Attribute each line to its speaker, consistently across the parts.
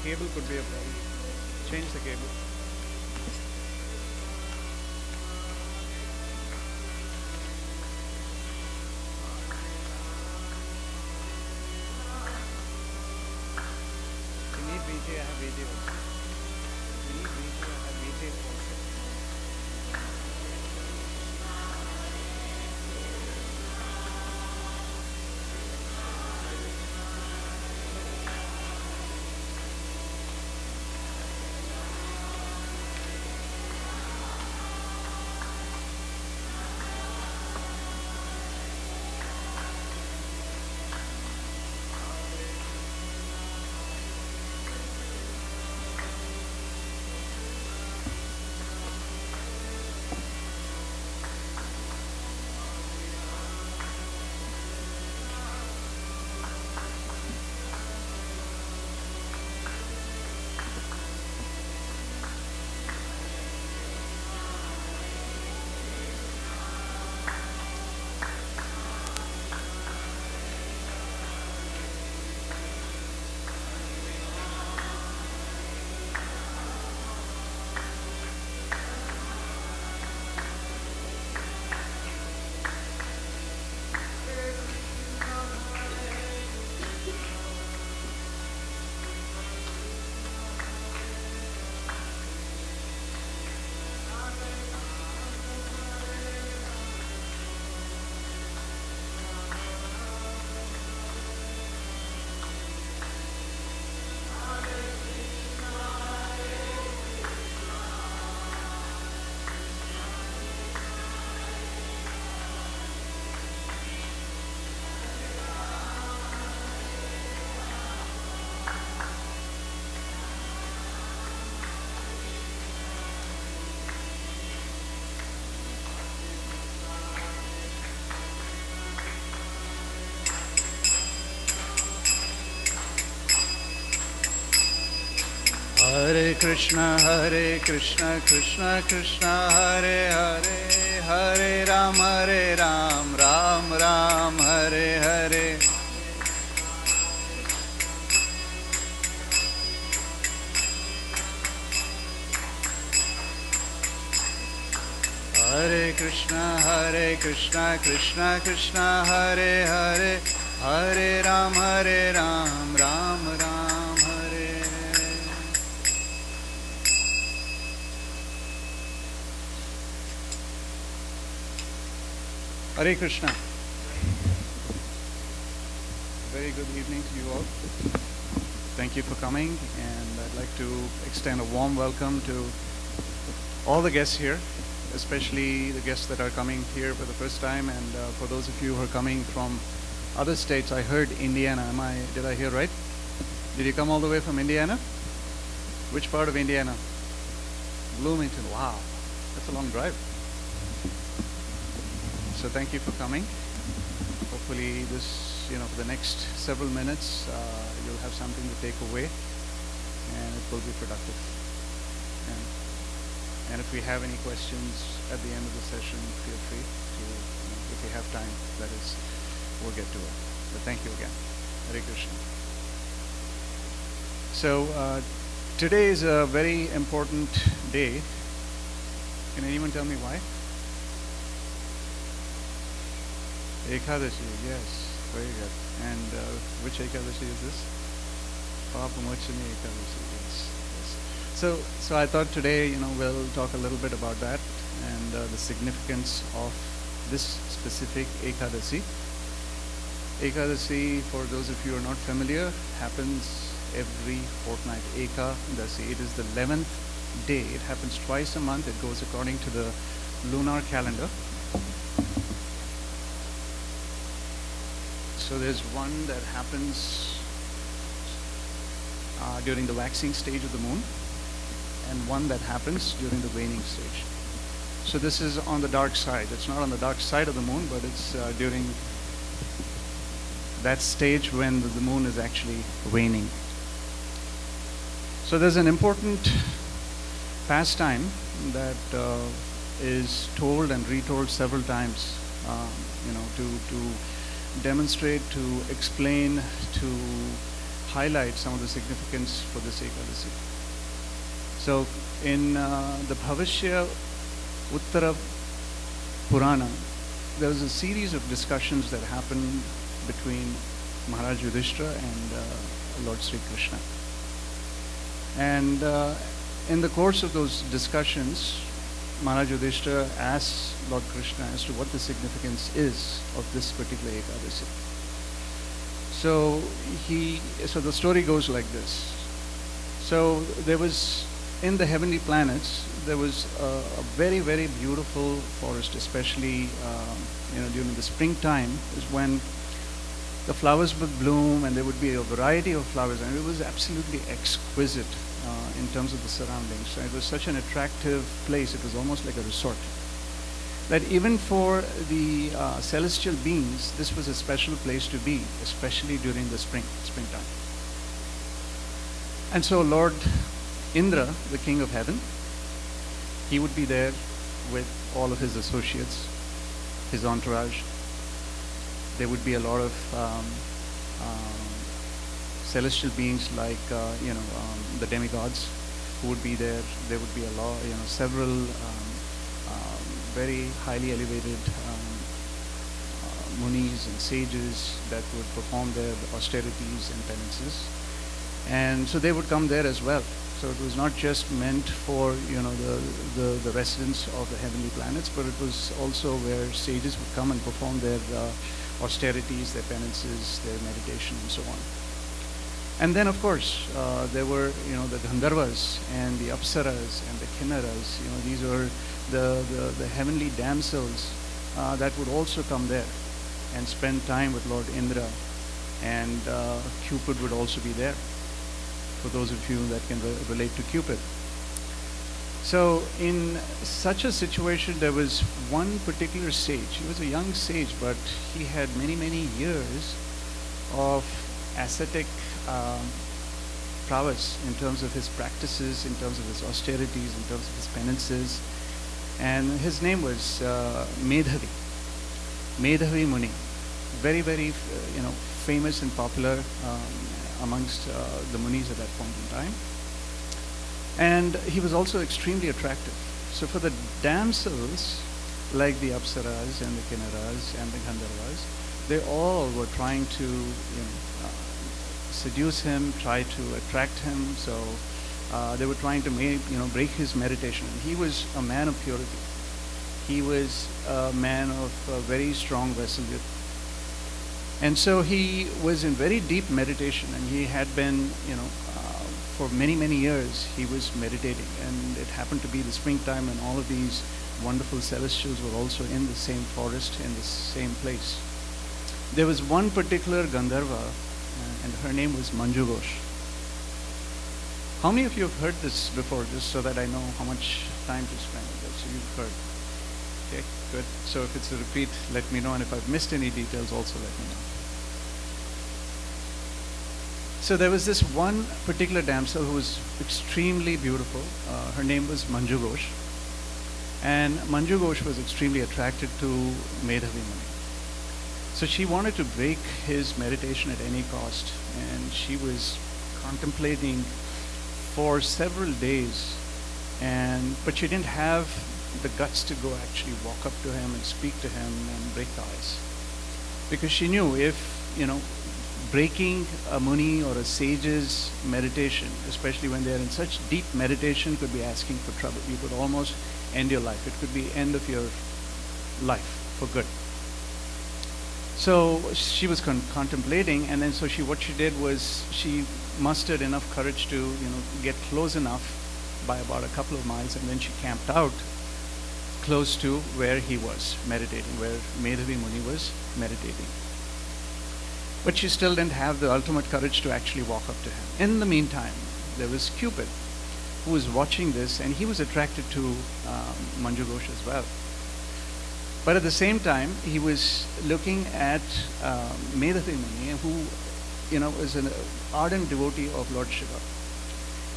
Speaker 1: cable could be a problem. Change the cable. If you need VJ, I have VJ also. If you need VJ, I have VJ also. Hare Krishna, Krishna Krishna, Hare Hare, Hare Ram, Ram Ram, Hare Hare. Hare Krishna, Krishna Krishna, Hare Hare, Hare Ram, Ram Ram, Hare. Hare Krishna. Very good evening to you all. Thank you for coming, and I'd like to extend a warm welcome to all the guests here, especially the guests that are coming here for the first time, and for those of you who are coming from other states. I heard Indiana. Did I hear right? Did you come all the way from Indiana? Which part of Indiana? Bloomington. Wow, that's a long drive. So thank you for coming. Hopefully this, for the next several minutes, you'll have something to take away, and it will be productive. And if we have any questions at the end of the session, feel free to, if we have time, that is, we'll get to it. But thank you again. Hare Krishna. So today is a very important day. Can anyone tell me why? Ekadashi, yes, very good. And which Ekadashi is this? Papamochini Ekadashi, yes. So I thought today, we'll talk a little bit about that and the significance of this specific Ekadashi. Ekadashi, for those of you who are not familiar, happens every fortnight. Ekadashi, it is the 11th day. It happens twice a month. It goes according to the lunar calendar. So there's one that happens during the waxing stage of the moon, and one that happens during the waning stage. So this is on the dark side. It's not on the dark side of the moon, but it's during that stage when the moon is actually waning. So there's an important pastime that is told and retold several times, to demonstrate, to explain, to highlight some of the significance for this Ekadasi. So in the Bhavishya Uttara Purana, there was a series of discussions that happened between Maharaj Yudhishthira and Lord Sri Krishna. And in the course of those discussions, Maharaj Yudhishthira asked Lord Krishna as to what the significance is of this particular Ekadasi. So the story goes like this. So there was, in the heavenly planets, there was a very, very beautiful forest, especially during the springtime is when the flowers would bloom, and there would be a variety of flowers, and it was absolutely exquisite in terms of the surroundings. So it was such an attractive place. It was almost like a resort. That even for the celestial beings, this was a special place to be, especially during the springtime. And so Lord Indra, the king of heaven, he would be there with all of his associates, his entourage. There would be a lot of celestial beings like the demigods who would be there. There would be a lot, several very highly elevated munis and sages that would perform their austerities and penances, and so they would come there as well. So it was not just meant for the residents of the heavenly planets, but it was also where sages would come and perform their austerities, their penances, their meditation, and so on. And then, of course, there were the Gandharvas and the Apsaras and the Kinnaras. These were the heavenly damsels that would also come there and spend time with Lord Indra, and Cupid would also be there, for those of you that can relate to Cupid. So in such a situation, there was one particular sage. He was a young sage, but he had many, many years of ascetic prowess in terms of his practices, in terms of his austerities, in terms of his penances. And his name was Medhavi Muni. Very, very, famous and popular amongst the munis at that point in time. And he was also extremely attractive. So for the damsels, like the Apsaras and the Kinnaras and the Gandharvas, they all were trying to, seduce him, try to attract him. So they were trying to break his meditation. He was a man of purity. He was a man of very strong resolute. And so he was in very deep meditation, and he had been, for many, many years, he was meditating. And it happened to be the springtime, and all of these wonderful celestials were also in the same forest, in the same place. There was one particular Gandharva, and her name was Manjughosh. How many of you have heard this before, just so that I know how much time to spend with it? So you've heard. Okay, good. So if it's a repeat, let me know, and if I've missed any details, also let me know. So there was this one particular damsel who was extremely beautiful. Her name was Manjughosh. And Manjughosh was extremely attracted to Medhavi Muni. So she wanted to break his meditation at any cost. And she was contemplating for several days. But she didn't have the guts to go actually walk up to him and speak to him and break the ice. Because she knew if, breaking a muni or a sage's meditation, especially when they're in such deep meditation, could be asking for trouble. You could almost end your life. It could be end of your life for good. So she was contemplating, and then what she did was she mustered enough courage to get close enough by about a couple of miles, and then she camped out close to where he was meditating, where Medhavi Muni was meditating. But she still didn't have the ultimate courage to actually walk up to him. In the meantime, there was Cupid, who was watching this, and he was attracted to Manjughosh as well. But at the same time, he was looking at Medhavi Muni, who is an ardent devotee of Lord Shiva.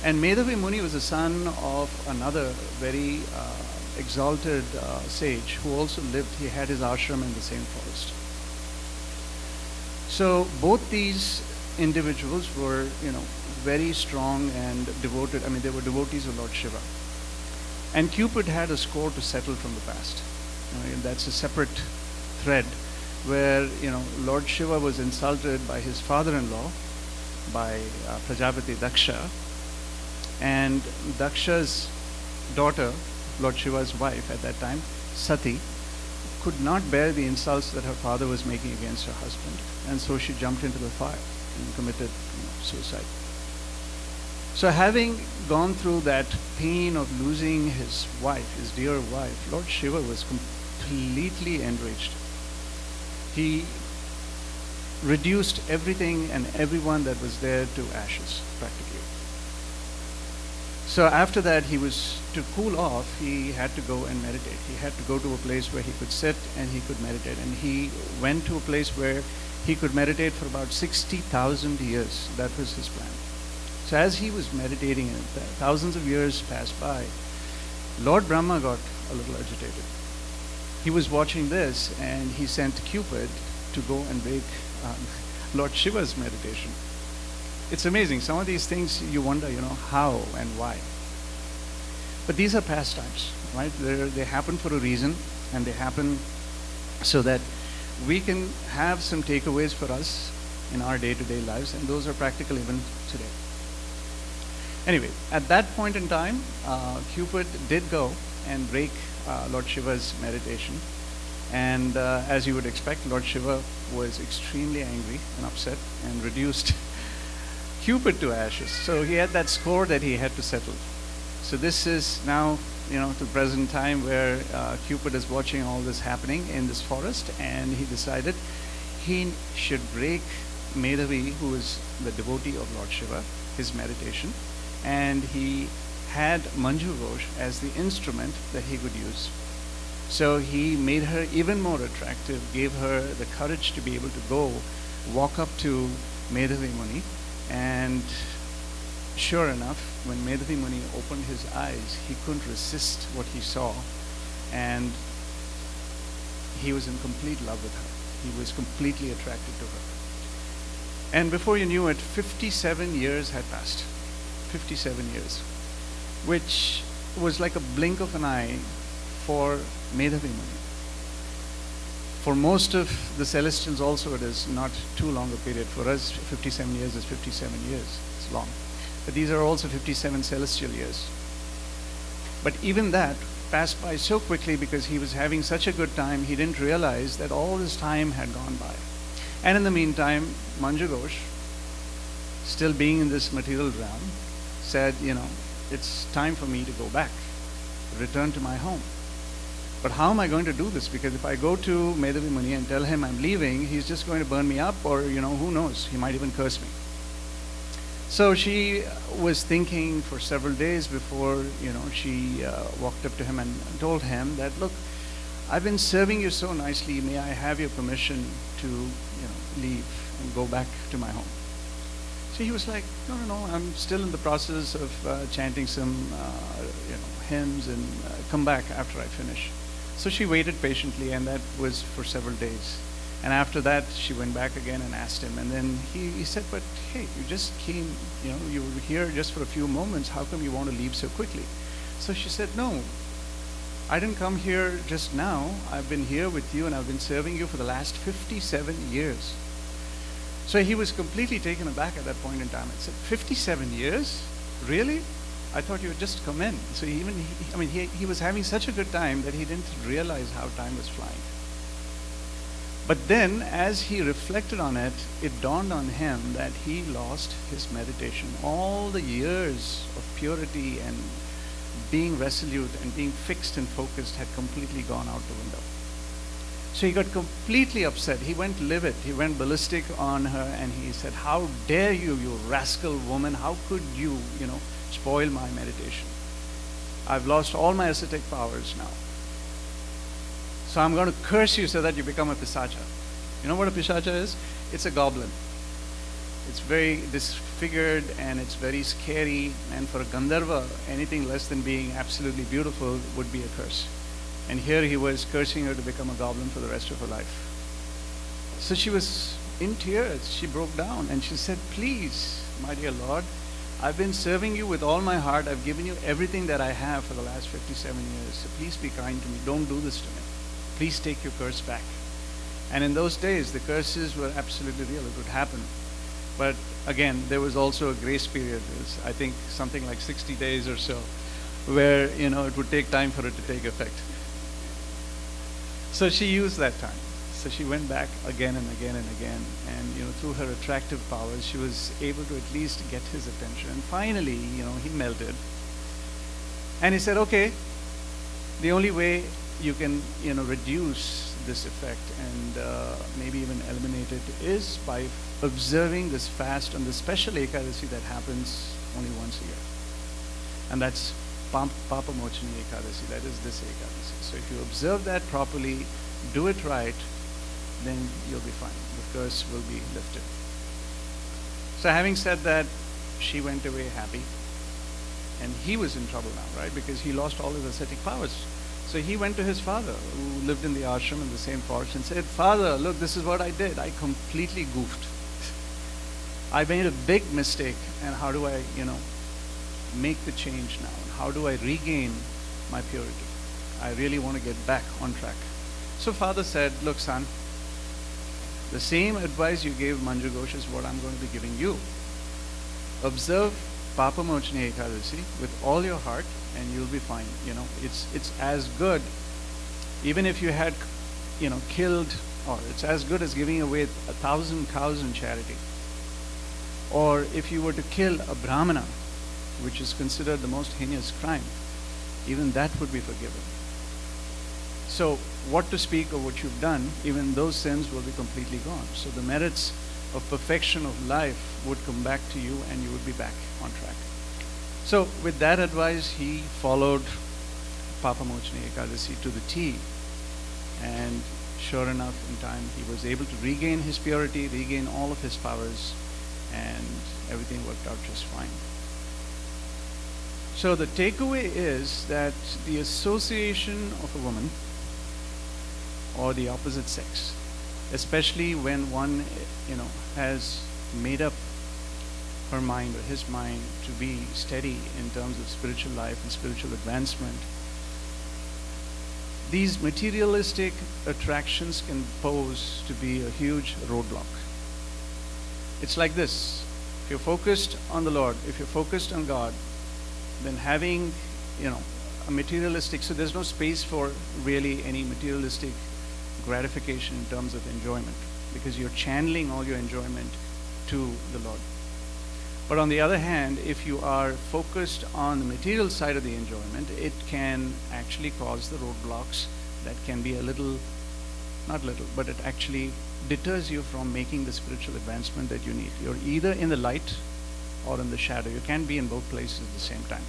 Speaker 1: And Medhavi Muni was the son of another very exalted sage who also lived. He had his ashram in the same forest. So both these individuals were, very strong and devoted. I mean, they were devotees of Lord Shiva. And Cupid had a score to settle from the past. That's a separate thread where, Lord Shiva was insulted by his father-in-law, by Prajapati Daksha. And Daksha's daughter, Lord Shiva's wife at that time, Sati, could not bear the insults that her father was making against her husband. And so she jumped into the fire and committed suicide. So having gone through that pain of losing his wife, his dear wife, Lord Shiva was completely enraged. He reduced everything and everyone that was there to ashes, practically. So after that, to cool off, he had to go and meditate. He had to go to a place where he could sit and he could meditate. And he went to a place where he could meditate for about 60,000 years. That was his plan. So as he was meditating, and thousands of years passed by, Lord Brahma got a little agitated. He was watching this, and he sent Cupid to go and break Lord Shiva's meditation. It's amazing. Some of these things you wonder, how and why. But these are pastimes, right? They happen for a reason, and they happen so that we can have some takeaways for us in our day-to-day lives, and those are practical even today. Anyway, at that point in time, Cupid did go and break Lord Shiva's meditation. And as you would expect, Lord Shiva was extremely angry and upset and reduced Cupid to ashes. So he had that score that he had to settle. So this is now, to the present time where Cupid is watching all this happening in this forest, and he decided he should break Medhavi, who is the devotee of Lord Shiva, his meditation. And he had Manju Ghosh as the instrument that he would use. So he made her even more attractive, gave her the courage to be able to go walk up to Medhavi Muni. And sure enough, when Medhavi Muni opened his eyes, he couldn't resist what he saw. And he was in complete love with her. He was completely attracted to her. And before you knew it, 57 years had passed. 57 years, which was like a blink of an eye for Medhavi Muni. For most of the celestials also, it is not too long a period. For us, 57 years is 57 years. It's long. But these are also 57 celestial years. But even that passed by so quickly because he was having such a good time, he didn't realize that all this time had gone by. And in the meantime, Manju Ghosh, still being in this material realm, said, it's time for me to go back, return to my home. But how am I going to do this? Because if I go to Medhavi Muni and tell him I'm leaving, he's just going to burn me up, or, who knows, he might even curse me. So she was thinking for several days before, she walked up to him and told him that, look, I've been serving you so nicely, may I have your permission to, leave and go back to my home? So he was like, no, I'm still in the process of chanting some, hymns, and come back after I finish. So she waited patiently, and that was for several days. And after that, she went back again and asked him. And then he said, but hey, you just came, you were here just for a few moments. How come you want to leave so quickly? So she said, no, I didn't come here just now. I've been here with you, and I've been serving you for the last 57 years. So he was completely taken aback at that point in time. I said, 57 years? Really? I thought you had just come in. So he was having such a good time that he didn't realize how time was flying. But then, as he reflected on it, it dawned on him that he lost his meditation. All the years of purity and being resolute and being fixed and focused had completely gone out the window. So he got completely upset. He went livid. He went ballistic on her, and he said, how dare you, you rascal woman? How could you, spoil my meditation? I've lost all my ascetic powers now. So I'm going to curse you so that you become a pisacha. You know what a pisacha is? It's a goblin. It's very disfigured, and it's very scary. And for a Gandharva, anything less than being absolutely beautiful would be a curse. And here he was cursing her to become a goblin for the rest of her life. So she was in tears, she broke down and she said, please, my dear Lord, I've been serving you with all my heart. I've given you everything that I have for the last 57 years. So please be kind to me. Don't do this to me. Please take your curse back. And in those days, the curses were absolutely real. It would happen. But again, there was also a grace period. It was, I think, something like 60 days or so, where, it would take time for it to take effect. So she used that time. So she went back again and again and again. And, through her attractive powers, she was able to at least get his attention. And finally, he melted. And he said, okay, the only way you can, reduce this effect and maybe even eliminate it is by observing this fast on the special Ekadasi that happens only once a year. And that's Papa Mochini Ekadasi, that is this Ekadasi. So if you observe that properly, do it right, then you'll be fine. The curse will be lifted. So having said that, she went away happy. And he was in trouble now, right? Because he lost all his ascetic powers. So he went to his father, who lived in the ashram in the same forest, and said, Father, look, this is what I did. I completely goofed. I made a big mistake, and how do I, make the change now? And how do I regain my purity? I really want to get back on track. So father said, look, son, the same advice you gave Manju Ghosh is what I'm going to be giving you. Observe Papa Mochini Ekadasi with all your heart, and you'll be fine. It's as good, even if you had, killed, or it's as good as giving away 1,000 cows in charity. Or if you were to kill a Brahmana, which is considered the most heinous crime, even that would be forgiven. So what to speak of what you've done, even those sins will be completely gone. So the merits of perfection of life would come back to you, and you would be back on track. So with that advice, he followed Papa Mochini Ekadasi to the T. And sure enough, in time, he was able to regain his purity, regain all of his powers, and everything worked out just fine. So the takeaway is that the association of a woman or the opposite sex, especially when one, has made up her mind or his mind to be steady in terms of spiritual life and spiritual advancement, these materialistic attractions can pose to be a huge roadblock. It's like this. If you're focused on the Lord, if you're focused on God, then having, a materialistic, so there's no space for really any materialistic gratification in terms of enjoyment, because you're channeling all your enjoyment to the Lord. But on the other hand, if you are focused on the material side of the enjoyment, it can actually cause the roadblocks that can be a little, not little, but it actually deters you from making the spiritual advancement that you need. You're either in the light or in the shadow. You can't be in both places at the same time.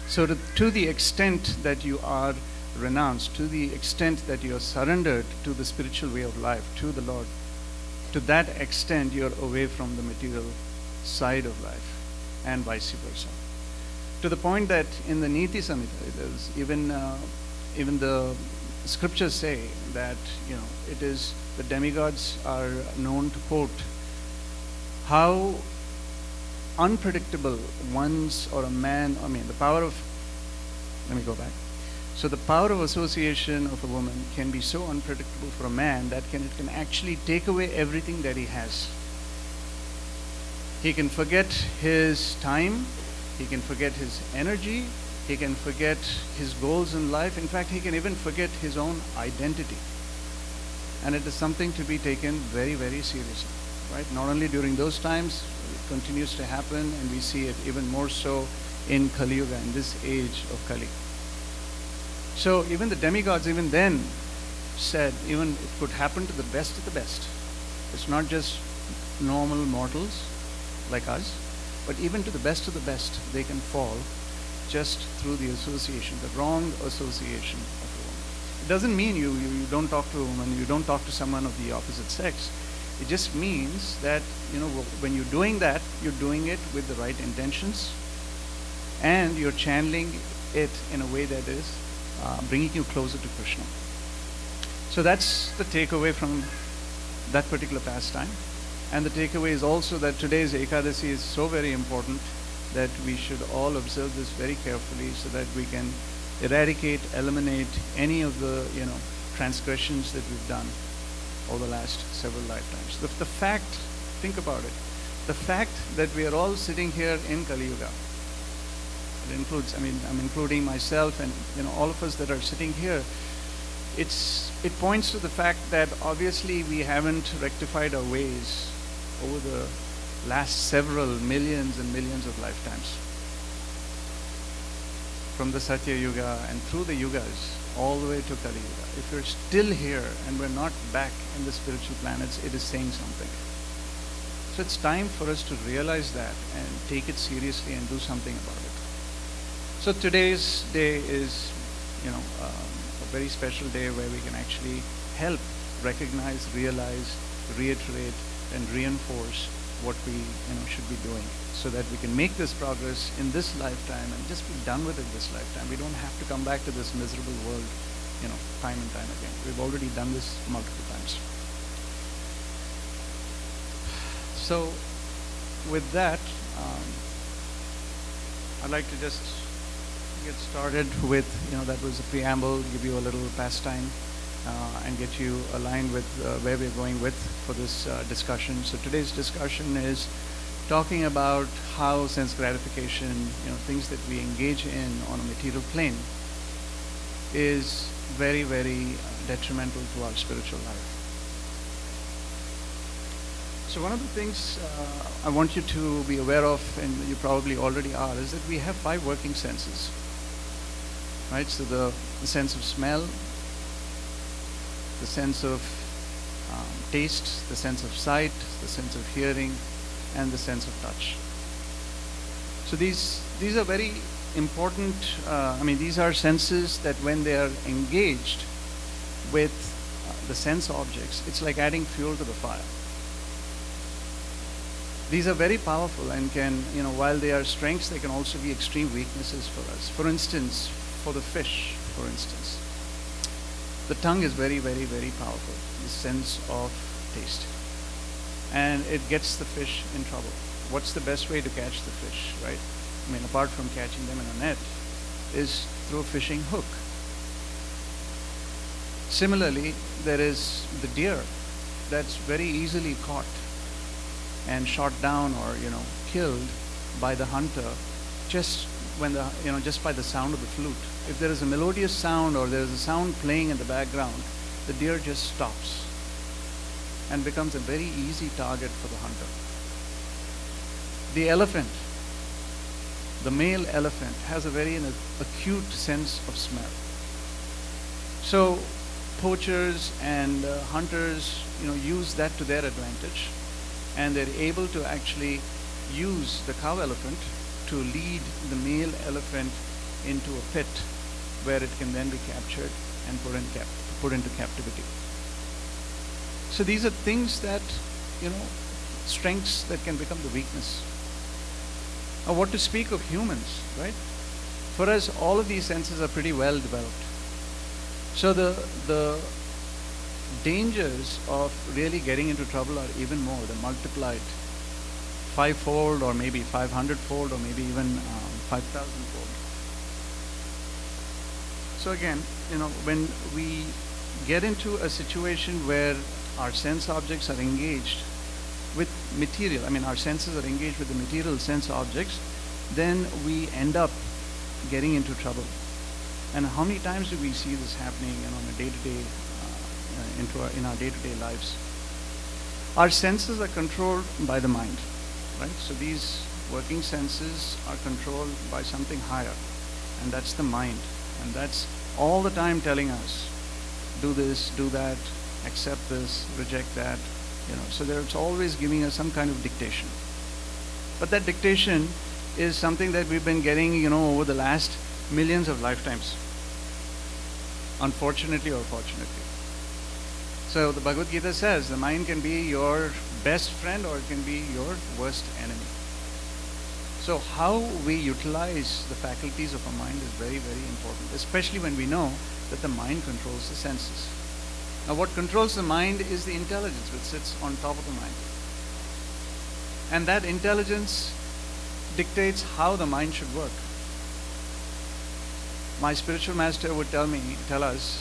Speaker 1: So to the extent that you are renounced, to the extent that you are surrendered to the spiritual way of life, to the Lord, to that extent you're away from the material side of life, and vice versa. To the point that in the Niti Samhita, even the scriptures say that, it is the demigods are known to quote how unpredictable one's or a man, the power of, let me go back. So the power of association of a woman can be so unpredictable for a man that it can actually take away everything that he has. He can forget his time, he can forget his energy, he can forget his goals in life. In fact, he can even forget his own identity. And it is something to be taken very, very seriously, right? Not only during those times, it continues to happen, and we see it even more so in Kali Yuga, in this age of Kali. So even the demigods, even then, said even it could happen to the best of the best. It's not just normal mortals like us, but even to the best of the best, they can fall just through the association, the wrong association of a woman. It doesn't mean you don't talk to a woman, you don't talk to someone of the opposite sex. It just means that, when you're doing that, you're doing it with the right intentions, and you're channeling it in a way that is bringing you closer to Krishna. So that's the takeaway from that particular pastime. And the takeaway is also that today's Ekadasi is so very important that we should all observe this very carefully so that we can eradicate, eliminate any of the transgressions that we've done over the last several lifetimes. The fact, think about it, the fact that we are all sitting here in Kali Yuga, it includes, I'm including myself and all of us that are sitting here, it points to the fact that obviously we haven't rectified our ways over the last several millions and millions of lifetimes. From the Satya Yuga and through the Yugas, all the way to Kali Yuga. If we're still here and we're not back in the spiritual planets, it is saying something. So it's time for us to realize that and take it seriously and do something about it. So today's day is, a very special day where we can actually help recognize, realize, reiterate, and reinforce what we should be doing so that we can make this progress in this lifetime and just be done with it this lifetime. We don't have to come back to this miserable world, time and time again. We've already done this multiple times. So with that, I'd like to just get started with, that was a preamble, give you a little pastime, and get you aligned with where we're going with for this discussion. So today's discussion is talking about how sense gratification, things that we engage in on a material plane, is very, very detrimental to our spiritual life. So one of the things I want you to be aware of, and you probably already are, is that we have 5 working senses. Right? So the sense of smell, the sense of taste, the sense of sight, the sense of hearing, and the sense of touch. So these are very important, these are senses that when they are engaged with the sense objects, it's like adding fuel to the fire. These are very powerful and can, while they are strengths, they can also be extreme weaknesses for us. For instance, for the fish, for instance, the tongue is very, very, very powerful, the sense of taste. And it gets the fish in trouble. What's the best way to catch the fish, right? Apart from catching them in a net, is through a fishing hook. Similarly, there is the deer that's very easily caught and shot down or, killed by the hunter just when just by the sound of the flute. If there is a melodious sound or there is a sound playing in the background, the deer just stops and becomes a very easy target for the hunter. The elephant, the male elephant, has a very acute sense of smell. So poachers and hunters, use that to their advantage, and they're able to actually use the cow elephant to lead the male elephant into a pit where it can then be captured and put into captivity. So these are things that, strengths that can become the weakness. Now what to speak of humans, right? For us, all of these senses are pretty well developed. So the dangers of really getting into trouble are even more. They're multiplied 5-fold or maybe 500-fold or maybe even 5,000-fold. So again, when we get into a situation where our sense objects are engaged with material, our senses are engaged with the material sense objects, then we end up getting into trouble. And how many times do we see this happening on a day-to-day, in our day-to-day lives? Our senses are controlled by the mind, right? So these working senses are controlled by something higher, and that's the mind. And that's all the time telling us, do this, do that, accept this, reject that, so it's always giving us some kind of dictation. But that dictation is something that we've been getting, over the last millions of lifetimes, unfortunately or fortunately. So the Bhagavad Gita says the mind can be your best friend or it can be your worst enemy. So how we utilize the faculties of our mind is very, very important, especially when we know that the mind controls the senses. Now what controls the mind is the intelligence which sits on top of the mind. And that intelligence dictates how the mind should work. My spiritual master would tell us,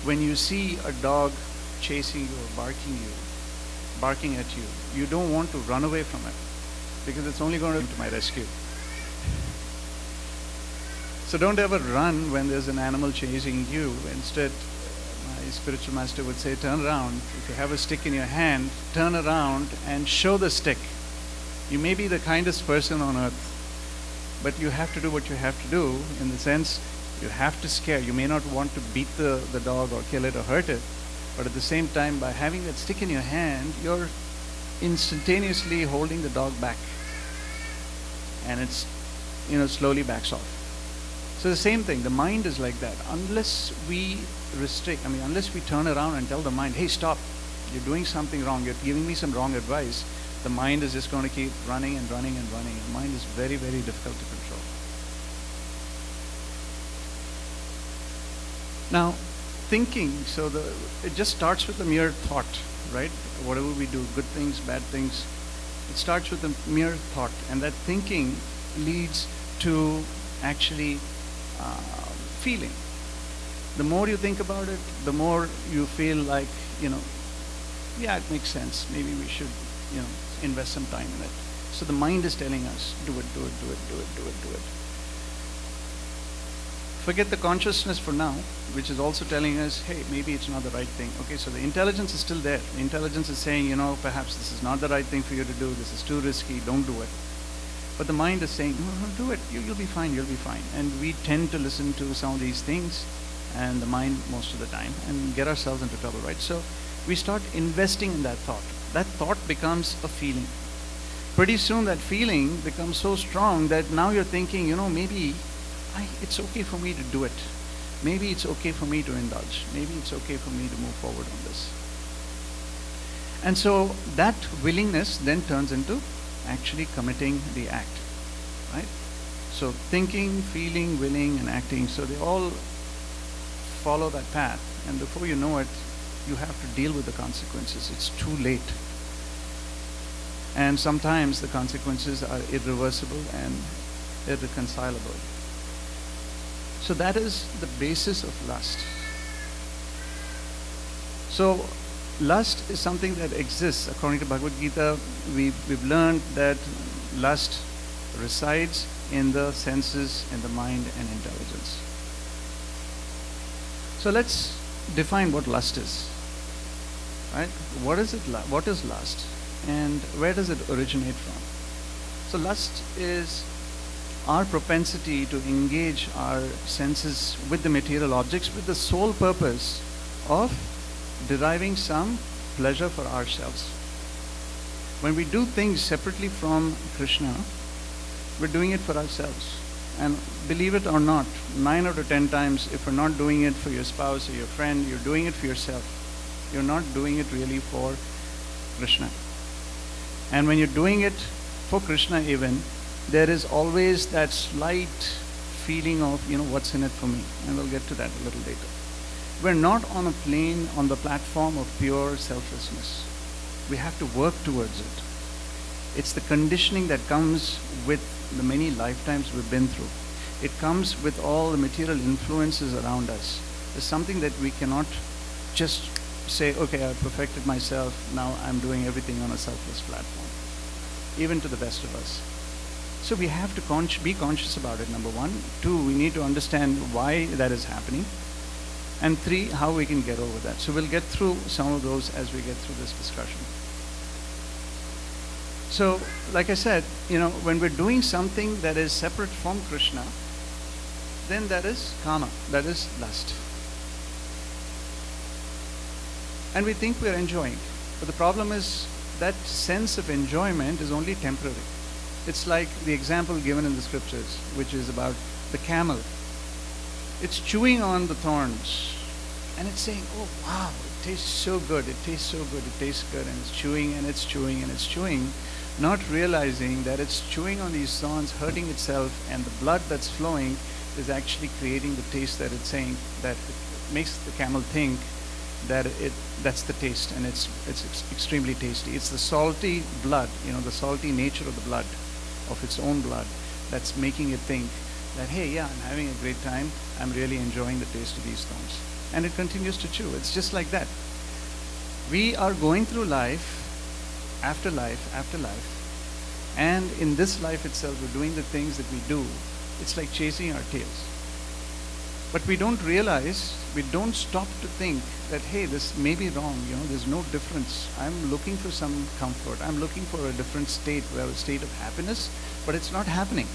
Speaker 1: when you see a dog chasing you or barking at you, you don't want to run away from it because it's only going to come to my rescue. So don't ever run when there's an animal chasing you. Instead, my spiritual master would say, turn around. If you have a stick in your hand, turn around and show the stick. You may be the kindest person on earth, but you have to do what you have to do, in the sense you have to scare. You may not want to beat the dog or kill it or hurt it, but at the same time, by having that stick in your hand, you're instantaneously holding the dog back. And it's, slowly backs off. So the same thing, the mind is like that. Unless we unless we turn around and tell the mind, hey, stop, you're doing something wrong, you're giving me some wrong advice, the mind is just going to keep running and running and running. The mind is very, very difficult to control. Now, thinking, it just starts with a mere thought, right? Whatever we do, good things, bad things, it starts with a mere thought. And that thinking leads to actually feeling. The more you think about it, the more you feel like, yeah, it makes sense. Maybe we should, invest some time in it. So the mind is telling us, do it, do it, do it, do it, do it, do it. Forget the consciousness for now, which is also telling us, hey, maybe it's not the right thing. Okay, so the intelligence is still there. The intelligence is saying, perhaps this is not the right thing for you to do. This is too risky. Don't do it. But the mind is saying, no, do it. You'll be fine. You'll be fine. And we tend to listen to some of these things and the mind most of the time and get ourselves into trouble, right? So we start investing in that thought. That thought becomes a feeling. Pretty soon that feeling becomes so strong that now you're thinking, maybe it's okay for me to do it. Maybe it's okay for me to indulge. Maybe it's okay for me to move forward on this. And so that willingness then turns into actually committing the act, right? So thinking, feeling, willing, and acting, so they all follow that path. And before you know it, you have to deal with the consequences. It's too late. And sometimes the consequences are irreversible and irreconcilable. So that is the basis of lust. So lust is something that exists. According to Bhagavad Gita, we've learned that lust resides in the senses, in the mind and intelligence. So let's define what lust is. Right? What is it? What is lust? And where does it originate from? So lust is our propensity to engage our senses with the material objects with the sole purpose of deriving some pleasure for ourselves. When we do things separately from Krishna, we're doing it for ourselves. And believe it or not, 9 out of 10 times, if you're not doing it for your spouse or your friend, you're doing it for yourself. You're not doing it really for Krishna. And when you're doing it for Krishna even, there is always that slight feeling of, what's in it for me. And we'll get to that a little later. We're not on a plane, on the platform of pure selflessness. We have to work towards it. It's the conditioning that comes with the many lifetimes we've been through. It comes with all the material influences around us. It's something that we cannot just say, okay, I've perfected myself, now I'm doing everything on a selfless platform, even to the best of us. So we have to be conscious about it, number one. 2, we need to understand why that is happening. And 3, how we can get over that. So we'll get through some of those as we get through this discussion. So, like I said, when we're doing something that is separate from Krishna, then that is kama, that is lust. And we think we're enjoying. But the problem is that sense of enjoyment is only temporary. It's like the example given in the scriptures, which is about the camel. It's chewing on the thorns. And it's saying, oh wow, it tastes so good, it tastes so good, it tastes good. And it's chewing and it's chewing and it's chewing, not realizing that it's chewing on these thorns, hurting itself, and the blood that's flowing is actually creating the taste that it's saying that makes the camel think that that's the taste, and it's extremely tasty. It's the salty blood, the salty nature of the blood, of its own blood, that's making it think that, hey, yeah, I'm having a great time. I'm really enjoying the taste of these thorns. And it continues to chew. It's just like that. We are going through life, after life, after life. And in this life itself, we're doing the things that we do. It's like chasing our tails. But we don't realize, we don't stop to think that, hey, this may be wrong, there's no difference. I'm looking for some comfort. I'm looking for a different state, a state of happiness, but it's not happening.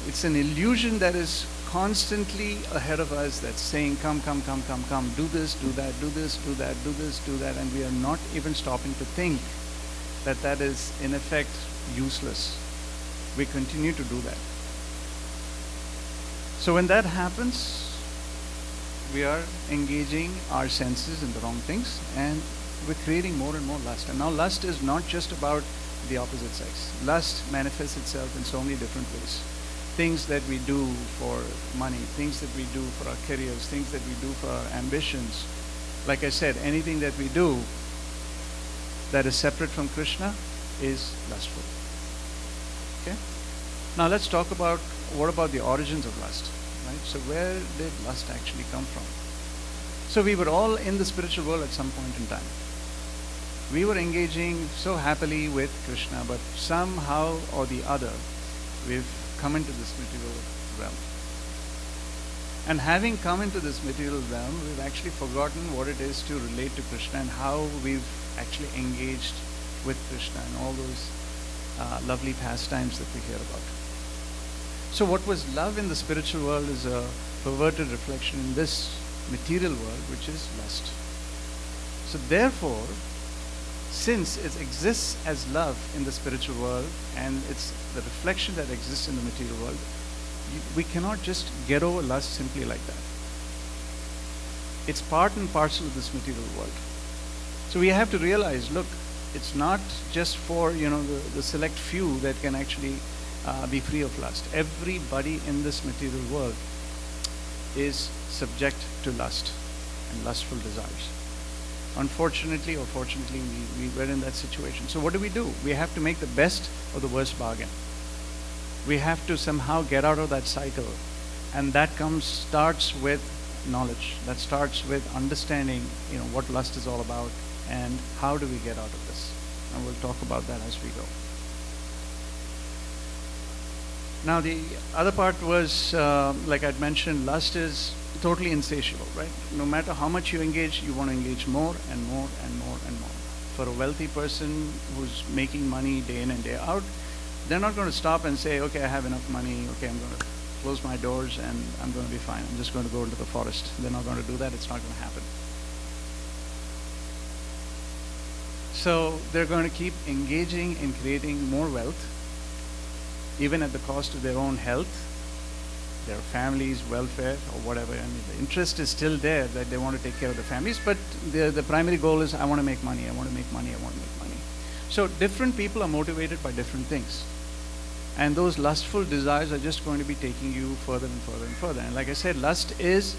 Speaker 1: It's an illusion that is constantly ahead of us that's saying, come, come, come, come, come, do this, do that, do this, do that, do this, do that, and we are not even stopping to think that that is, in effect, useless. We continue to do that. So when that happens, we are engaging our senses in the wrong things, and we're creating more and more lust. And now lust is not just about the opposite sex. Lust manifests itself in so many different ways. Things that we do for money, things that we do for our careers, things that we do for our ambitions. Like I said, anything that we do that is separate from Krishna is lustful. Okay? Now let's talk about what about the origins of lust, right? So where did lust actually come from? So we were all in the spiritual world at some point in time. We were engaging so happily with Krishna, but somehow or the other, we've come into this material realm. And having come into this material realm, we've actually forgotten what it is to relate to Krishna and how we've actually engaged with Krishna and all those lovely pastimes that we hear about. So what was love in the spiritual world is a perverted reflection in this material world, which is lust. So therefore, since it exists as love in the spiritual world and it's the reflection that exists in the material world, we cannot just get over lust simply like that. It's part and parcel of this material world. So we have to realize, look, it's not just for the select few that can actually be free of lust. Everybody in this material world is subject to lust and lustful desires. Unfortunately or fortunately, we were in that situation. So what do? We have to make the best of the worst bargain. We have to somehow get out of that cycle. And that starts with knowledge. That starts with understanding, what lust is all about and how do we get out of this. And we'll talk about that as we go. Now the other part was, like I'd mentioned, lust is totally insatiable, right? No matter how much you engage, you want to engage more and more and more and more. For a wealthy person who's making money day in and day out, they're not going to stop and say, okay, I have enough money, okay, I'm going to close my doors and I'm going to be fine. I'm just going to go into the forest. They're not going to do that. It's not going to happen. So they're going to keep engaging in creating more wealth, even at the cost of their own health, their family's welfare, or whatever. I mean, the interest is still there that they want to take care of their families, but the primary goal is, I want to make money, I want to make money, I want to make money. So different people are motivated by different things. And those lustful desires are just going to be taking you further and further and further. And like I said, lust is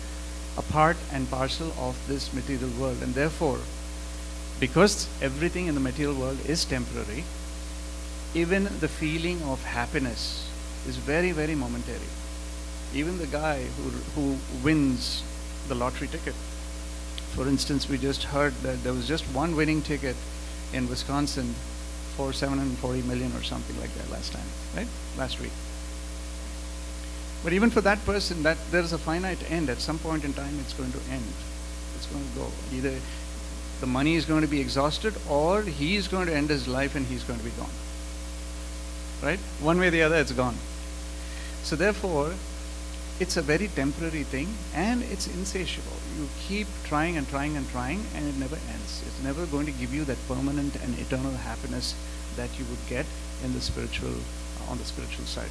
Speaker 1: a part and parcel of this material world. And therefore, because everything in the material world is temporary, even the feeling of happiness is very, very momentary. Even the guy who wins the lottery ticket. For instance, we just heard that there was just one winning ticket in Wisconsin for 740 million or something like that last time, right? Last week. But even for that person, that there's a finite end. At some point in time, it's going to end. It's going to go. Either the money is going to be exhausted, or he's going to end his life and he's going to be gone. Right? One way or the other, it's gone. So therefore, it's a very temporary thing and it's insatiable. You keep trying and trying and trying and it never ends. It's never going to give you that permanent and eternal happiness that you would get in the spiritual, on the spiritual side.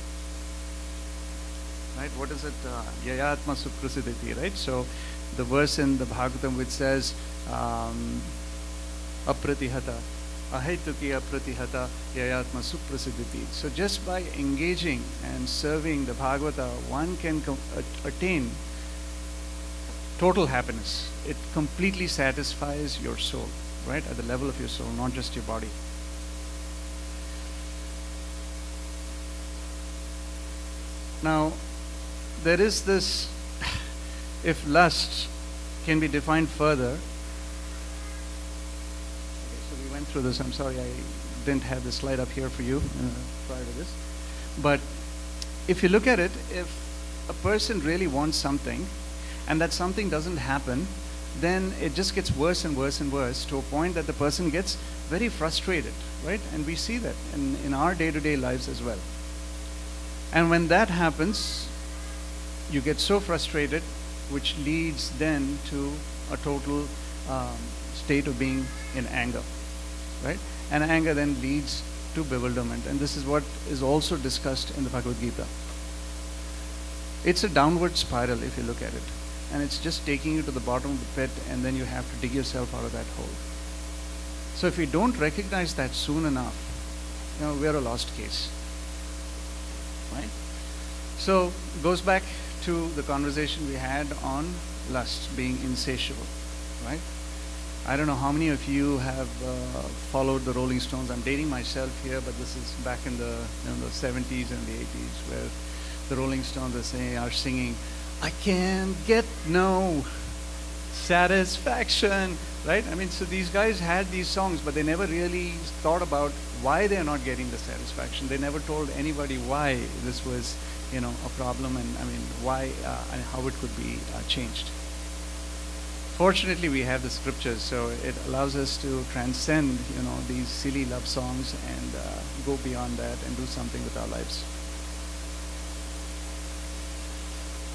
Speaker 1: Right? What is it? Yayatma suprasiditi, right? So the verse in the Bhagavatam which says, apratihata, ahaituki apratihata yayatma suprasiditi. So just by engaging and serving the Bhagavata, one can attain total happiness. It completely satisfies your soul, right? At the level of your soul, not just your body. Now, there is this, if lust can be defined further. Okay, so we went through this. I'm sorry I didn't have the slide up here for you prior to this. But if you look at it, if a person really wants something and that something doesn't happen, then it just gets worse and worse and worse to a point that the person gets very frustrated, right? And we see that in our day-to-day lives as well. And when that happens, you get so frustrated, which leads then to a total state of being in anger, right? And anger then leads to bewilderment. And this is what is also discussed in the Bhagavad Gita. It's a downward spiral if you look at it. And it's just taking you to the bottom of the pit, and then you have to dig yourself out of that hole. So if we don't recognize that soon enough, we're a lost case. Right? So it goes back to the conversation we had on lust being insatiable, right? I don't know how many of you have followed the Rolling Stones. I'm dating myself here, but this is back in the the 70s and the 80s, where the Rolling Stones are singing, "I can't get no satisfaction," right? I mean, so these guys had these songs, but they never really thought about why they're not getting the satisfaction. They never told anybody why this was, a problem, and I mean, why and how it could be changed. Fortunately, we have the scriptures, so it allows us to transcend, these silly love songs and go beyond that and do something with our lives.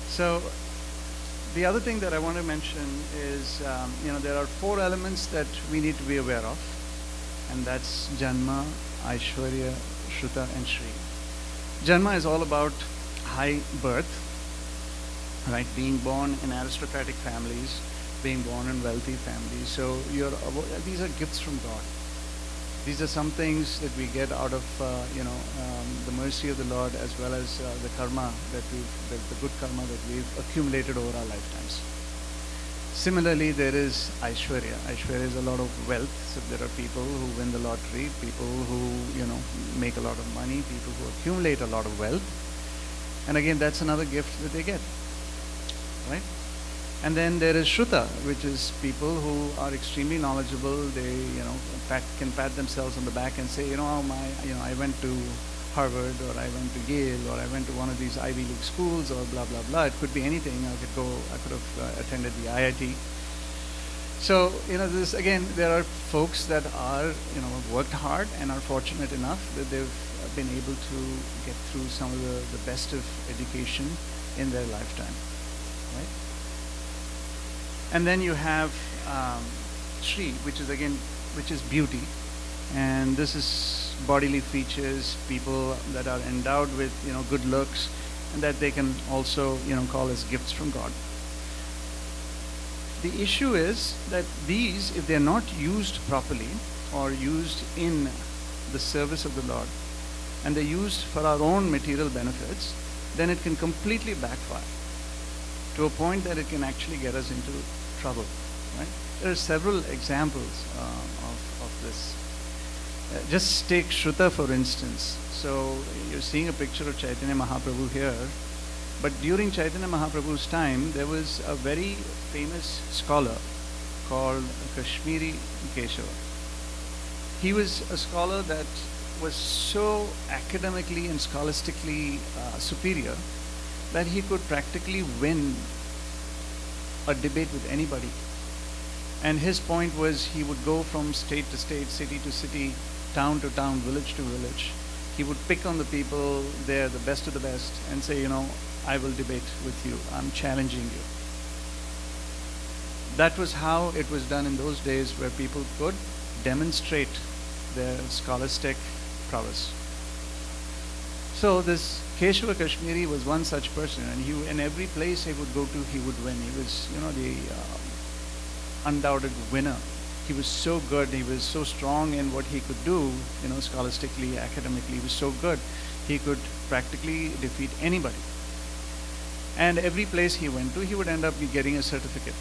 Speaker 1: So, the other thing that I want to mention is, there are 4 elements that we need to be aware of, and that's Janma, Aishwarya, Shruta, and Shri. Janma is all about high birth, right? Being born in aristocratic families, being born in wealthy families. So these are gifts from God. These are some things that we get out of, the mercy of the Lord, as well as the karma that the good karma that we've accumulated over our lifetimes. Similarly, there is Aishwarya. Aishwarya is a lot of wealth. So there are people who win the lottery, people who, make a lot of money, people who accumulate a lot of wealth. And again, that's another gift that they get, right? And then there is Shruta, which is people who are extremely knowledgeable. They, can pat themselves on the back and say, I went to Harvard, or I went to Yale, or I went to one of these Ivy League schools, or blah, blah, blah. It could be anything. I could have attended the IIT. So, there are folks that are, worked hard and are fortunate enough that they've been able to get through some of the best of education in their lifetime, right? And then you have Shri, which is beauty. And this is bodily features, people that are endowed with, good looks, and that they can also, call as gifts from God. The issue is that these, if they're not used properly or used in the service of the Lord, and they're used for our own material benefits, then it can completely backfire to a point that it can actually get us into trouble, right? There are several examples of this. Just take Shruta, for instance. So you're seeing a picture of Chaitanya Mahaprabhu here, but during Chaitanya Mahaprabhu's time, there was a very famous scholar called Kashmiri Keshava. He was a scholar that was so academically and scholastically superior that he could practically win a debate with anybody. And his point was, he would go from state to state, city to city, town to town, village to village. He would pick on the people there, the best of the best, and say, I will debate with you. I'm challenging you. That was how it was done in those days, where people could demonstrate their scholastic prowess. So this Keshava Kashmiri was one such person, and in every place he would go to, he would win. He was, the undoubted winner. He was so good, he was so strong in what he could do, scholastically, academically, he was so good. He could practically defeat anybody. And every place he went to, he would end up getting a certificate.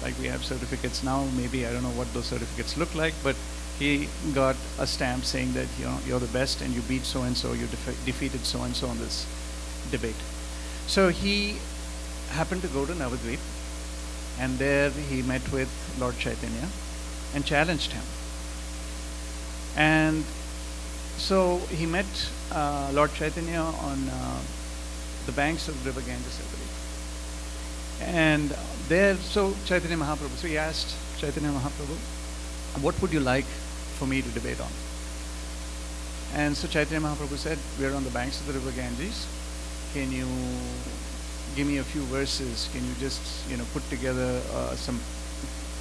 Speaker 1: Like we have certificates now, maybe I don't know what those certificates look like, but he got a stamp saying that, you know, you're the best and you beat so-and-so, you defeated so-and-so on this debate. So he happened to go to Navadvip, and there he met with Lord Chaitanya and challenged him. And so he met Lord Chaitanya on the banks of River Ganges, I believe. And there, so Chaitanya Mahaprabhu, so he asked Chaitanya Mahaprabhu, what would you like for me to debate on? And so Chaitanya Mahaprabhu said, we're on the banks of the River Ganges. Can you give me a few verses? Can you just, you know, put together some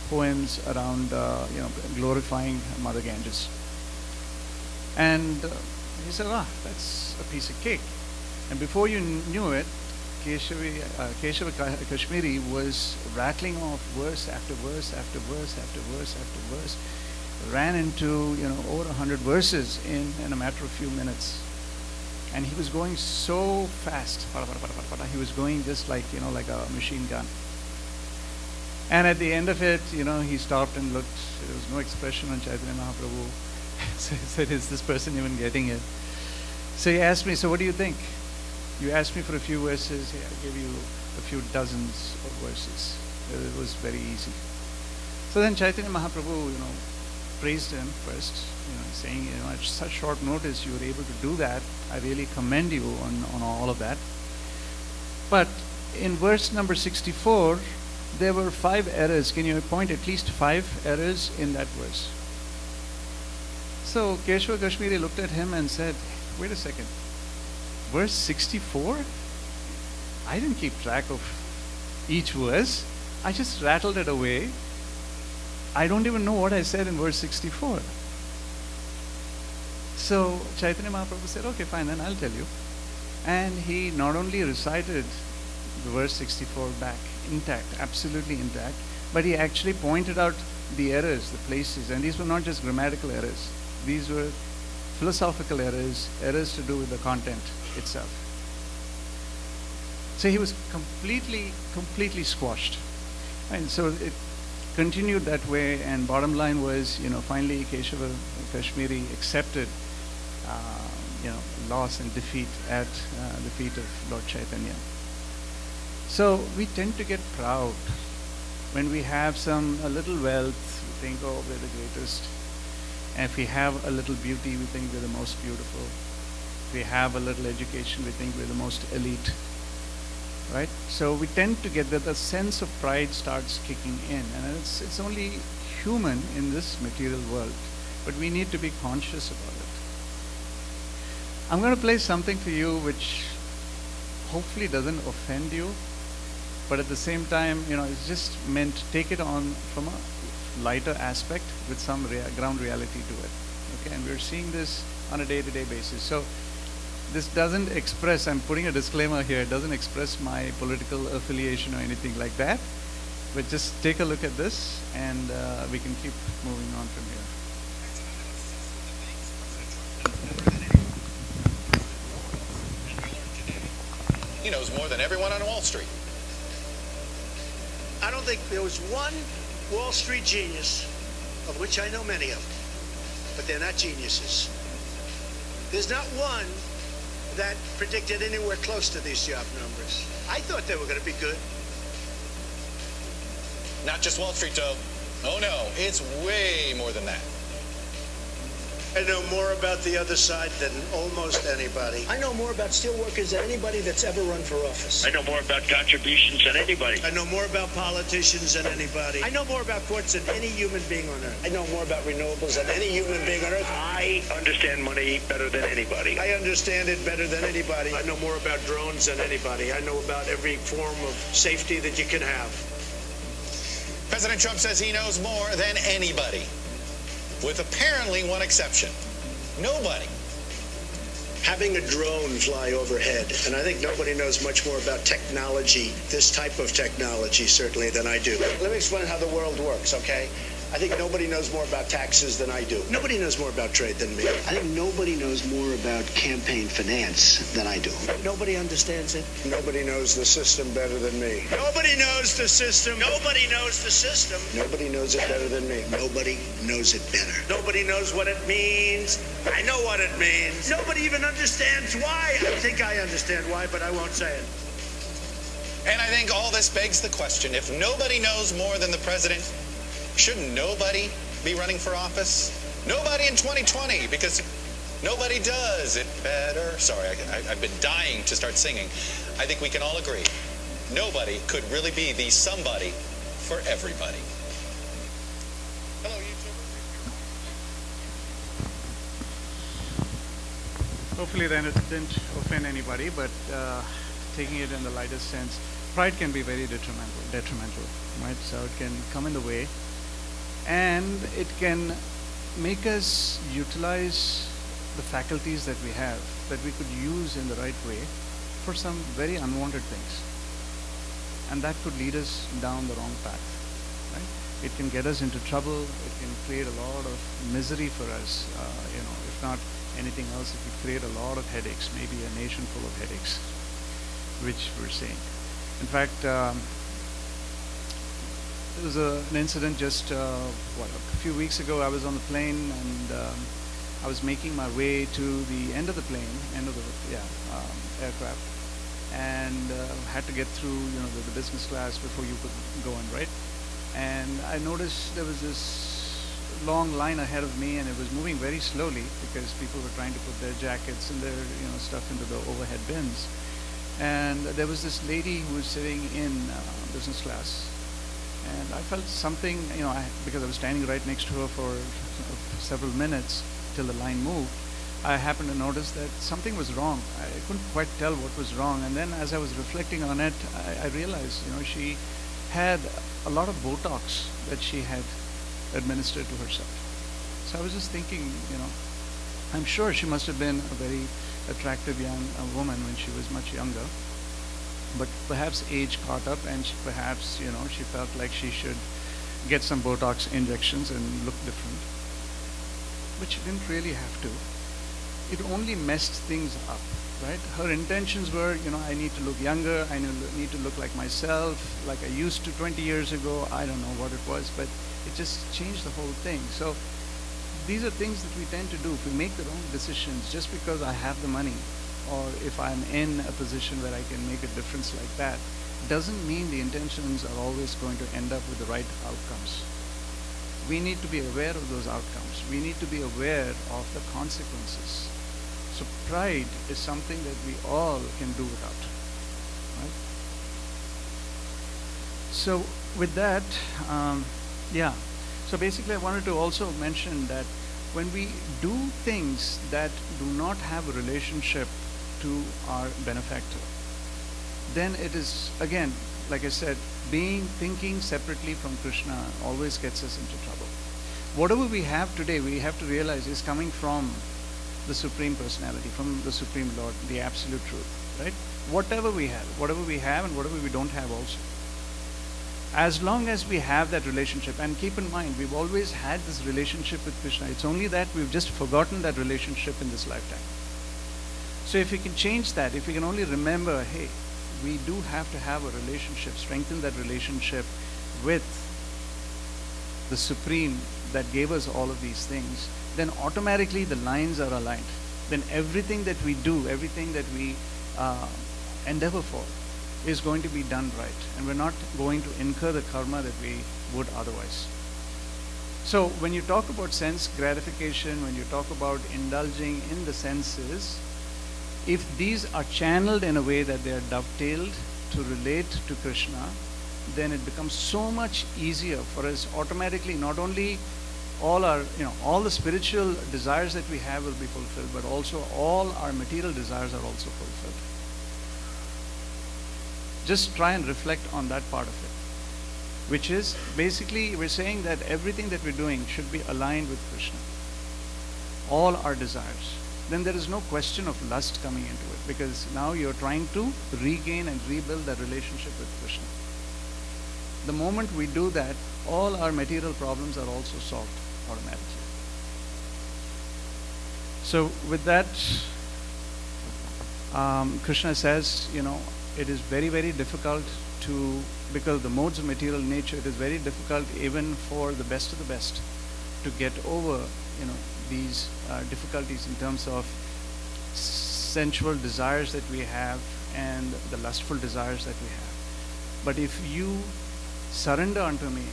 Speaker 1: poems around, you know, glorifying Mother Ganges? And he said, that's a piece of cake. And before you knew it, Keshava Kashmiri was rattling off verse after verse after verse after verse after verse, ran into, you know, over 100 verses in a matter of few minutes. And he was going so fast. He was going just like, you know, like a machine gun. And at the end of it, you know, he stopped and looked. There was no expression on Chaitanya Mahaprabhu. So he said, is this person even getting it? So he asked me, so what do you think? You asked me for a few verses. Hey, I'll give you a few dozens of verses. It was very easy. So then Chaitanya Mahaprabhu, you know, praised him first, you know, saying, you know, at such short notice you were able to do that. I really commend you on all of that. But in verse number 64, there were 5 errors. Can you point at least 5 errors in that verse? So Keshava Kashmiri looked at him and said, wait a second. Verse 64? I didn't keep track of each verse. I just rattled it away. I don't even know what I said in verse 64. So Chaitanya Mahaprabhu said, okay, fine, then I'll tell you. And he not only recited the verse 64 back intact, absolutely intact, but he actually pointed out the errors, the places, and these were not just grammatical errors. These were philosophical errors, errors to do with the content itself. So he was completely squashed. And so it continued that way, and bottom line was, you know, finally Keshava Kashmiri accepted, you know, loss and defeat at the feet of Lord Chaitanya. So we tend to get proud when we have a little wealth. We think, oh, we're the greatest. And if we have a little beauty, we think we're the most beautiful. If we have a little education, we think we're the most elite. Right? So we tend to get that the sense of pride starts kicking in. And it's only human in this material world. But we need to be conscious about it. I'm going to play something for you which hopefully doesn't offend you. But at the same time, you know, it's just meant to take it on from a lighter aspect with some ground reality to it. Okay, and we're seeing this on a day-to-day basis. So this doesn't express, I'm putting a disclaimer here, it doesn't express my political affiliation or anything like that. But just take a look at this and we can keep moving on from here.
Speaker 2: He knows more than everyone on Wall Street.
Speaker 3: I don't think there was one Wall Street genius, of which I know many of them, but they're not geniuses. There's not one that predicted anywhere close to these job numbers. I thought they were going to be good.
Speaker 2: Not just Wall Street, though. Oh no, it's way more than that.
Speaker 3: I know more about the other side than almost anybody.
Speaker 4: I know more about steelworkers than anybody that's ever run for office.
Speaker 5: I know more about contributions than anybody.
Speaker 3: I know more about politicians than anybody.
Speaker 4: I know more about courts than any human being on earth. I know more about renewables than any human being on earth.
Speaker 5: I understand money better than anybody.
Speaker 3: I understand it better than anybody. I know more about drones than anybody. I know about every form of safety that you can have.
Speaker 2: President Trump says he knows more than anybody, with apparently one exception. Nobody.
Speaker 3: Having a drone fly overhead, and I think nobody knows much more about technology, this type of technology certainly, than I do. Let me explain how the world works, okay?
Speaker 4: I think nobody knows more about taxes than I do. Nobody knows more about trade than me. I think nobody knows more about campaign finance than I do. Nobody understands it. Nobody knows the system better than me. Nobody knows the system. Nobody knows the system. Nobody knows it better than me. Nobody knows it better. Nobody knows what it means. I know what it means. Nobody even understands why. I think I understand why, but I won't say it.
Speaker 2: And I think all this begs the question, if nobody knows more than the president, shouldn't nobody be running for office? Nobody in 2020, because nobody does it better. Sorry, I've been dying to start singing. I think we can all agree, nobody could really be the somebody for everybody. Hello, YouTubers.
Speaker 1: Hopefully then it didn't offend anybody, but taking it in the lightest sense, pride can be very detrimental, right? So it can come in the way, and it can make us utilize the faculties that we have, that we could use in the right way for some very unwanted things. And that could lead us down the wrong path, right? It can get us into trouble, it can create a lot of misery for us, if not anything else, it could create a lot of headaches, maybe a nation full of headaches, which we're seeing. In fact, there was an incident just a few weeks ago. I was on the plane, and I was making my way to the end of the plane, aircraft, and had to get through the business class before you could go in, right? And I noticed there was this long line ahead of me, and it was moving very slowly because people were trying to put their jackets and their stuff into the overhead bins. And there was this lady who was sitting in business class, and I felt something, because I was standing right next to her for several minutes till the line moved. I happened to notice that something was wrong. I couldn't quite tell what was wrong, and then as I was reflecting on it, I realized, she had a lot of Botox that she had administered to herself. So I was just thinking, I'm sure she must have been a very attractive young woman when she was much younger, but perhaps age caught up, and perhaps she felt like she should get some Botox injections and look different, but she didn't really have to. It only messed things up, right? Her intentions were, I need to look younger, I need to look like myself, like I used to 20 years ago. I don't know what it was, but it just changed the whole thing. So these are things that we tend to do. If we make the wrong decisions just because I have the money, or if I'm in a position where I can make a difference like that, doesn't mean the intentions are always going to end up with the right outcomes. We need to be aware of those outcomes. We need to be aware of the consequences. So pride is something that we all can do without, right? So with that, so basically I wanted to also mention that when we do things that do not have a relationship to our benefactor, then it is, again, like I said, thinking separately from Krishna always gets us into trouble. Whatever we have today, we have to realize is coming from the Supreme Personality, from the Supreme Lord, the Absolute Truth, right? Whatever we have and whatever we don't have also. As long as we have that relationship, and keep in mind, we've always had this relationship with Krishna. It's only that we've just forgotten that relationship in this lifetime. So if we can change that, if we can only remember, hey, we do have to have a relationship, strengthen that relationship with the Supreme that gave us all of these things, then automatically the lines are aligned. Then everything that we do, everything that we endeavor for is going to be done right. And we're not going to incur the karma that we would otherwise. So when you talk about sense gratification, when you talk about indulging in the senses, if these are channeled in a way that they are dovetailed to relate to Krishna, then it becomes so much easier for us automatically. Not only all our, all the spiritual desires that we have will be fulfilled, but also all our material desires are also fulfilled. Just try and reflect on that part of it, which is basically we're saying that everything that we're doing should be aligned with Krishna. All our desires. Then there is no question of lust coming into it, because now you're trying to regain and rebuild that relationship with Krishna. The moment we do that, all our material problems are also solved automatically. So with that, Krishna says, it is very, very difficult to, because of the modes of material nature, it is very difficult even for the best of the best to get over, these difficulties in terms of sensual desires that we have and the lustful desires that we have. But if you surrender unto me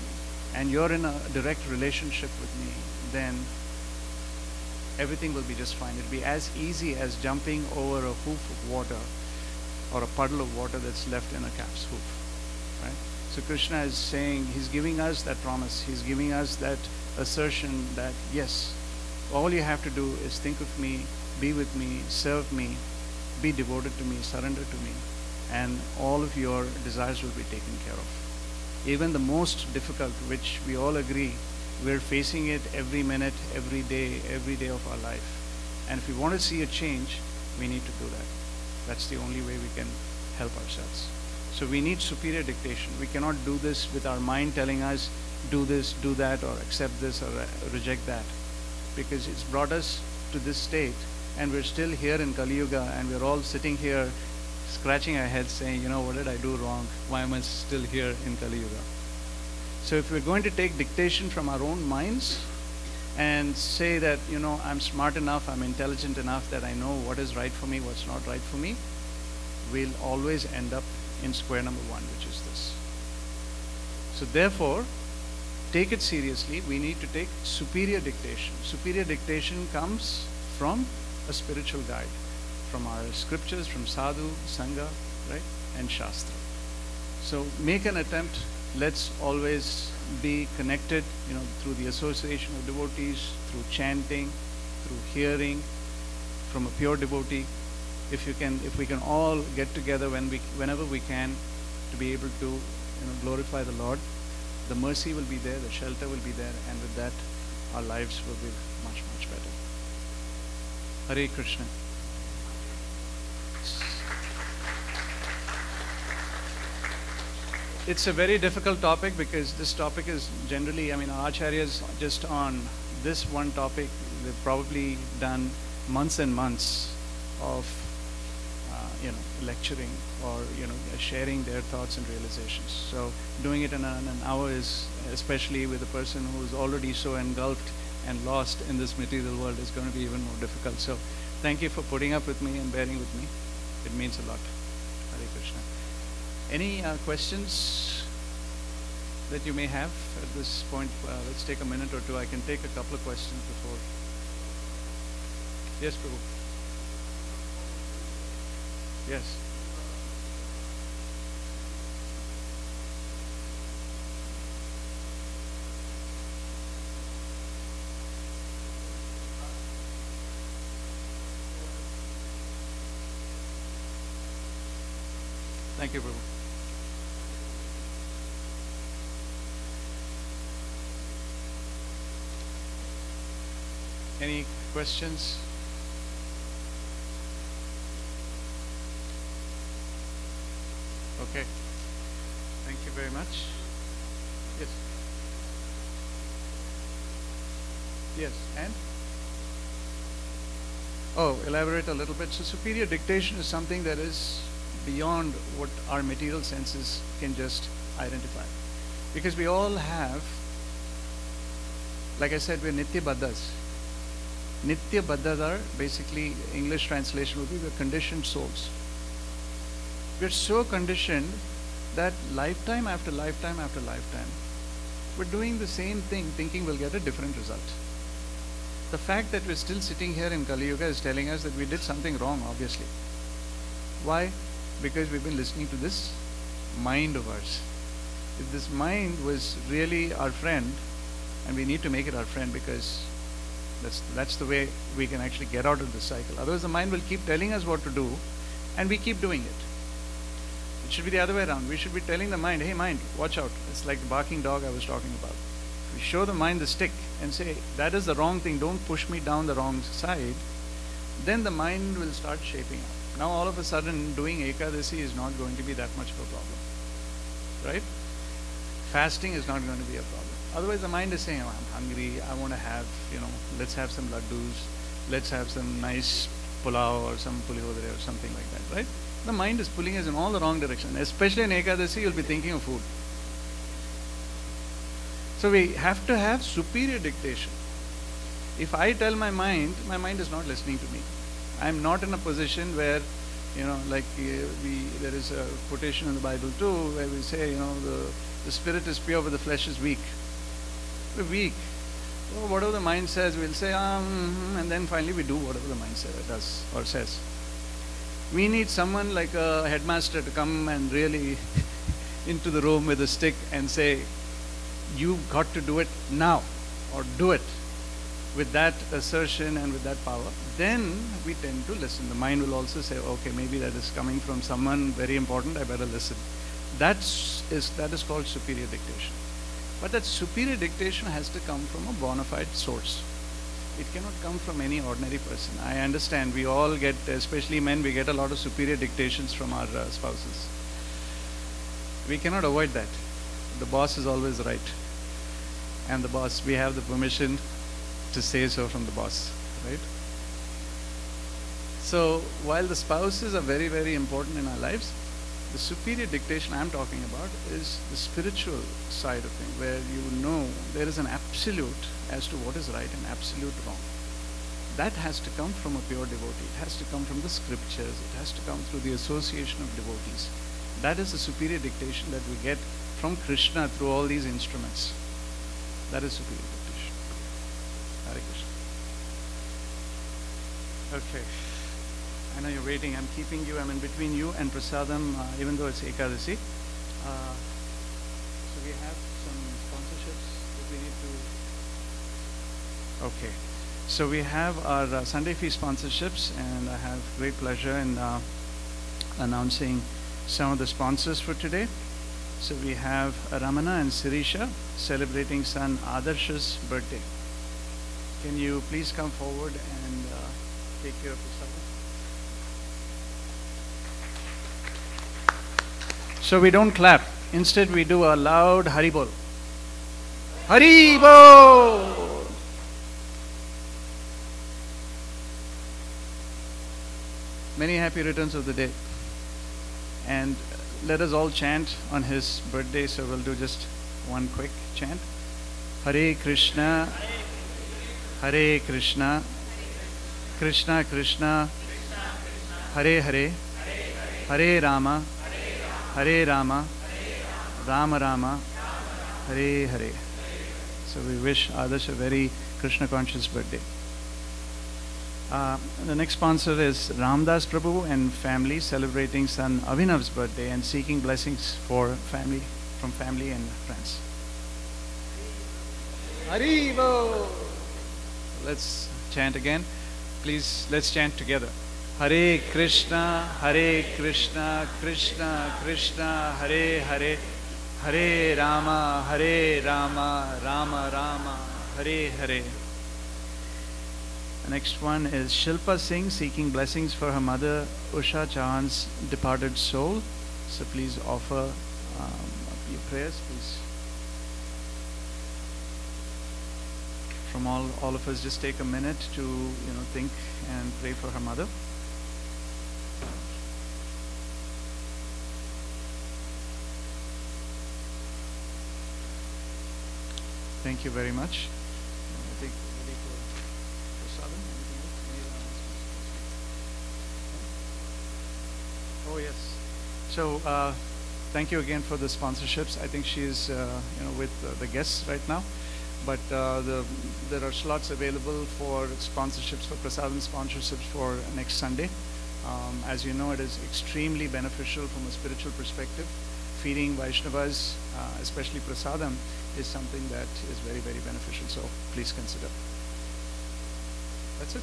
Speaker 1: and you're in a direct relationship with me, then everything will be just fine. It'll be as easy as jumping over a hoof of water or a puddle of water that's left in a calf's hoof, right? So Krishna is saying, he's giving us that promise. He's giving us that assertion that, yes, all you have to do is think of me, be with me, serve me, be devoted to me, surrender to me, and all of your desires will be taken care of. Even the most difficult, which we all agree, we're facing it every minute, every day of our life. And if we want to see a change, we need to do that. That's the only way we can help ourselves. So we need superior dictation. We cannot do this with our mind telling us, do this, do that, or accept this, or reject that. Because it's brought us to this state, and we're still here in Kali Yuga, and we're all sitting here scratching our heads saying, what did I do wrong? Why am I still here in Kali Yuga? So if we're going to take dictation from our own minds and say that, I'm smart enough, I'm intelligent enough that I know what is right for me, what's not right for me, we'll always end up in square number one, which is this. So therefore, take it seriously. We need to take superior dictation. Superior dictation comes from a spiritual guide, from our scriptures, from sadhu, sangha, right, and shastra. So make an attempt. Let's always be connected, through the association of devotees, through chanting, through hearing from a pure devotee. If we can all get together whenever we can to be able to, glorify the Lord, the mercy will be there, the shelter will be there, and with that, our lives will be much, much better. Hare Krishna. It's a very difficult topic because this topic is generally, our acharyas just on this one topic, they've probably done months and months of, lecturing or, sharing their thoughts and realizations. So doing it in an hour is, especially with a person who's already so engulfed and lost in this material world, is going to be even more difficult. So thank you for putting up with me and bearing with me. It means a lot. Hare Krishna. Any questions that you may have at this point? Let's take a minute or two. I can take a couple of questions before. Yes, Prabhu. Yes. Thank you, Prabhu. Any questions? Okay. Thank you very much. Yes. Yes, and? Oh, elaborate a little bit. So superior dictation is something that is beyond what our material senses can just identify. Because we all have, like I said, we're Nitya Baddhas. Nitya Baddhas are basically, English translation would be we're conditioned souls. We're so conditioned that lifetime after lifetime after lifetime, we're doing the same thing thinking we'll get a different result. The fact that we're still sitting here in Kali Yuga is telling us that we did something wrong, obviously. Why? Because we've been listening to this mind of ours. If this mind was really our friend, and we need to make it our friend because that's the way we can actually get out of this cycle. Otherwise the mind will keep telling us what to do and we keep doing it. It should be the other way around. We should be telling the mind, hey mind, watch out. It's like the barking dog I was talking about. We show the mind the stick and say, that is the wrong thing, don't push me down the wrong side. Then the mind will start shaping up. Now all of a sudden doing Ekadasi is not going to be that much of a problem. Right? fasting is not going to be a problem. Otherwise, the mind is saying, oh, I'm hungry, I want to have, let's have some laddus, let's have some nice pulao or some pulihogre or something like that, right? The mind is pulling us in all the wrong direction. Especially in Ekadasi, you'll be thinking of food. So we have to have superior dictation. If I tell my mind is not listening to me. I'm not in a position where, there is a quotation in the Bible too, where we say, the spirit is pure but the flesh is weak. We're weak. So whatever the mind says, we'll say, and then finally we do whatever the mind does or says. We need someone like a headmaster to come and really into the room with a stick and say, you've got to do it now, or do it. With that assertion and with that power, then we tend to listen. The mind will also say, okay, maybe that is coming from someone very important, I better listen. That is called superior dictation. But that superior dictation has to come from a bona fide source. It cannot come from any ordinary person. I understand we all get, especially men, we get a lot of superior dictations from our spouses. We cannot avoid that. The boss is always right. And the boss, we have the permission to say so from the boss, right? So while the spouses are very, very important in our lives, the superior dictation I'm talking about is the spiritual side of things, where there is an absolute as to what is right and absolute wrong. That has to come from a pure devotee. It has to come from the scriptures. It has to come through the association of devotees. That is the superior dictation that we get from Krishna through all these instruments. That is superior dictation. Hare Krishna. Okay. I know you're waiting. I'm keeping you. I'm in between you and Prasadam, even though it's Ekadasi. So we have some sponsorships that we need to... Okay. So we have our Sunday fee sponsorships, and I have great pleasure in announcing some of the sponsors for today. So we have Ramana and Sirisha celebrating son Adarsha's birthday. Can you please come forward and take care of yourself? So we don't clap. Instead, we do a loud Haribol. Haribol! Many happy returns of the day. And let us all chant on his birthday. So we'll do just one quick chant. Hare Krishna. Hare Krishna, Krishna Krishna, Hare Hare, Hare Rama, Hare Rama, Rama Rama, Hare Hare. So we wish Adarsh a very Krishna conscious birthday. The next sponsor is Ramdas Prabhu and family celebrating son Avinav's birthday and seeking blessings from family and friends. Haribo! Let's chant again. Please, let's chant together. Hare Krishna, Krishna Krishna, Hare Hare, Hare Rama, Rama Rama, Hare Hare. The next one is Shilpa Singh seeking blessings for her mother Usha Chauhan's departed soul. So please offer your prayers, please. From all of us, just take a minute to think and pray for her mother. Thank you very much. I think we're ready for Prasadam. Oh yes. So thank you again for the sponsorships. I think she is with the guests right now. But there are slots available for sponsorships, for Prasadam sponsorships for next Sunday. As you know, it is extremely beneficial from a spiritual perspective. Feeding Vaishnavas, especially Prasadam, is something that is very, very beneficial. So please consider. That's it.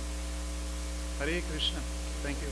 Speaker 1: Hare Krishna. Thank you.